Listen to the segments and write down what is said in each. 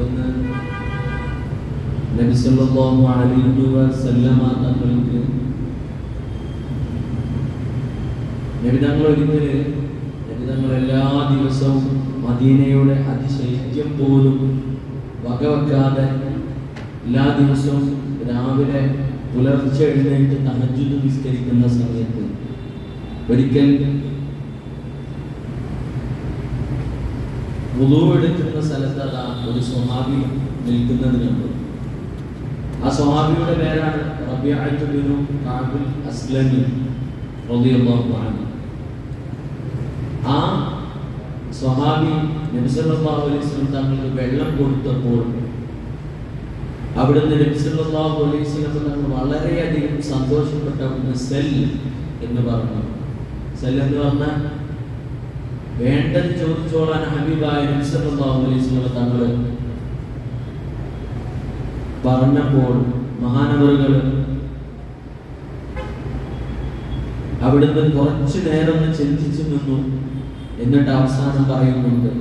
അവിടുന്ന് നബി സല്ലല്ലാഹു അലൈഹി വസല്ലമ തങ്ങൾക്ക് നബിതങ്ങൾ എല്ലാ ദിവസവും മദീനയുടെ അതിശൈത്യം പോലും വകവെക്കാതെ എല്ലാ ദിവസവും രാവിലെ പുലർച്ചെ എഴുന്നേറ്റ് തഹജ്ജുദ് നിസ്കരിക്കുന്ന സമയത്ത് ഒരിക്കൽ വുളൂ എടുക്കുന്ന സ്ഥലത്ത് അതാ ഒരു സ്വഹാബി നിൽക്കുന്നത് കണ്ടു. ആ സ്വഹാബിയുടെ പേരാണ് റബീഅത്ത് ബിനു കഅബ് അസ്ലമി റളിയല്ലാഹു അൻഹു. ആ സ്വഹാബി നബി സല്ലല്ലാഹു അലൈഹി വസല്ലം തങ്ങൾക്ക് വെള്ളം കൊടുത്തപ്പോൾ അവിടുന്ന് നബി സല്ലല്ലാഹു അലൈഹി വസല്ലം തങ്ങൾ വളരെയധികം സന്തോഷപ്പെട്ട സെൽ എന്ന് പറഞ്ഞു. സെൽ എന്ന് പറഞ്ഞാൽ വേണ്ടത് ചോദിച്ചോളാൻ ഹബീബായ നബി സല്ലല്ലാഹു അലൈഹി വസല്ലം തങ്ങൾ പറഞ്ഞപ്പോൾ മഹാനവറുകൾ അവിടുന്ന് കുറച്ചു നേരം ചിന്തിച്ചു നിന്നു. എന്നിട്ട് അവസാനം പറയുന്നുണ്ട്,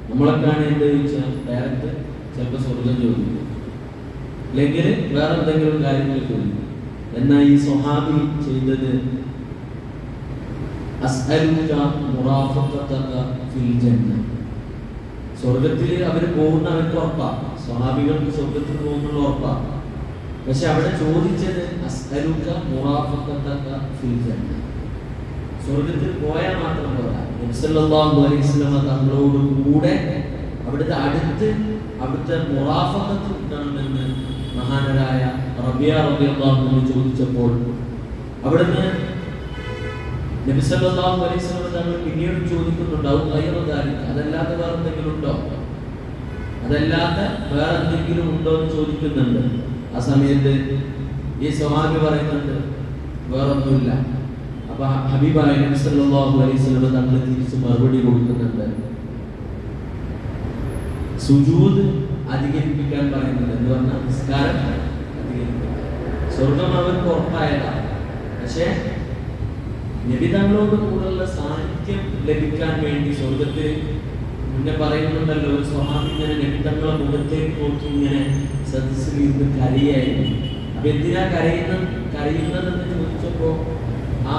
നമ്മളൊക്കെയാണ് എന്ത് ചോദിച്ചാൽ ഡയറക്റ്റ് ചിലപ്പോൾ സ്വർഗം ചോദിക്കും, അല്ലെങ്കിൽ വേറെ എന്തെങ്കിലും കാര്യങ്ങൾ ചോദിക്കും. എന്നാൽ ഈ സ്വഹാബി ചെയ്തത് അസ്അലുക മുറാഫഖതക ഫിൽ ജന്ന. സ്വർഗത്തിൽ അവർ പോകുന്ന അവർക്ക് ഉറപ്പാണ്, സ്വഹാബികൾക്ക് സ്വർഗത്തിൽ പോകുന്നുള്ള ഉറപ്പാണ്. പക്ഷെ അവിടെ ചോദിച്ചത് അസ്അലുക മുറാഫഖതക ഫിൽ ജന്ന. സ്വർഗത്തിൽ പോയാൽ മാത്രം പോരാ, നബി സല്ലല്ലാഹു അലൈഹി വസല്ലം തങ്ങളോട് കൂടെ അവിടുത്തെ അവിടുത്തെ മുറാഫഖത്ത് കിട്ടണമെന്ന് മഹാനരായ റബിയ റളിയല്ലാഹു അൻഹു ചോദിച്ചപ്പോൾ അവിടുന്ന് നബി സല്ലല്ലാഹു അലൈഹി വസല്ലം തങ്ങൾ പിന്നീട് ചോദിക്കുന്നുണ്ടാവും, അതല്ലാതെ വേറെ എന്തെങ്കിലും ഉണ്ടോ, അതല്ലാതെ വേറെ എന്തെങ്കിലും ഉണ്ടോ എന്ന് ചോദിക്കുന്നുണ്ട്. ആ സമയത്ത് ഈ സ്വഹാബി പറയുന്നുണ്ട്, വേറൊന്നുമില്ല. അപ്പൊ ഹബീബായ നബി സല്ലല്ലാഹു അലൈഹി വസല്ലം തങ്ങൾ തിരിച്ച് മറുപടി കൊടുക്കുന്നുണ്ട്, സുജൂദ് അധികരിപ്പിക്കാൻ പറയുന്നത് എന്ന് പറഞ്ഞാൽ നിസ്കാരം അധികരിപ്പിക്കാൻ. സ്വർഗം അവർക്ക് ഉറപ്പായതാണ്. പക്ഷേ നബി തങ്ങളോട് കൂടെയുള്ള സാന്നിധ്യം ലഭിക്കാൻ വേണ്ടി സ്വർഗത്തിൽ മുന്നേ പറയുന്നുണ്ടല്ലോ, ഒരു സ്വഹാബി ഇങ്ങനെ നബി തങ്ങളെ മുഖത്തേക്ക് നോക്കി ഇങ്ങനെ സദസ്സിൽ ഇരുന്ന് കരയായിരുന്നു. അപ്പൊ എന്തിനാ കരയുന്നതെന്ന് ചോദിച്ചപ്പോ ആ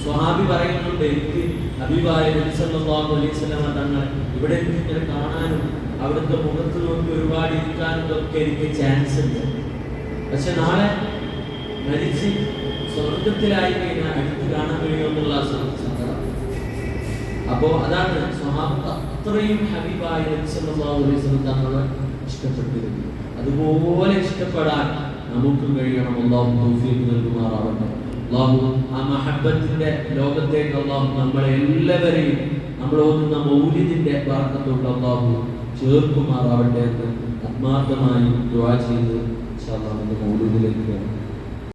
സ്വഹാബി പറയുന്നുണ്ട്, എനിക്ക് ഹബീബായ നബി സല്ലല്ലാഹു അലൈഹി വസല്ലം തങ്ങൾ ഇവിടെ ഇങ്ങനെ കാണാനും അവിടുത്തെ മുഖത്ത് നോക്കി ഒരുപാട് ഇരിക്കാനും ഒക്കെ എനിക്ക് ചാൻസ് ഉണ്ട്. പക്ഷെ നാളെ മരിച്ച് സ്വർഗത്തിലായി കഴിഞ്ഞാൽ അടുത്ത് കാണാൻ കഴിയുമെന്നുള്ള സങ്കടം. അപ്പോ അതാണ് സ്വഹാബത്ത് അത്രയും ഹബീബായ നബി സല്ലല്ലാഹു അലൈഹി വസല്ലം തങ്ങളെ ഇഷ്ടപ്പെട്ടിരുന്നു. അതുപോലെ ഇഷ്ടപ്പെടാൻ നമുക്ക് കഴിയണം. അല്ലാഹു തൗഫീഖ് നൽകുമാറാവട്ടെ. അല്ലാഹു ആ മഹബ്ബത്തിന്റെ ലോകത്തേക്ക് അല്ലാഹു നമ്മളെ എല്ലാവരെയും നമ്മൾ ഓതുന്ന മൗലിദിന്റെ ബറക്കത്തോട് അല്ലാഹു ചേർക്കുമാറാവട്ടെ എന്ന് ആത്മാർത്ഥമായി ദുആ ചെയ്ത് ഇൻഷാ അല്ലാഹ് മൗലിദിലേക്ക്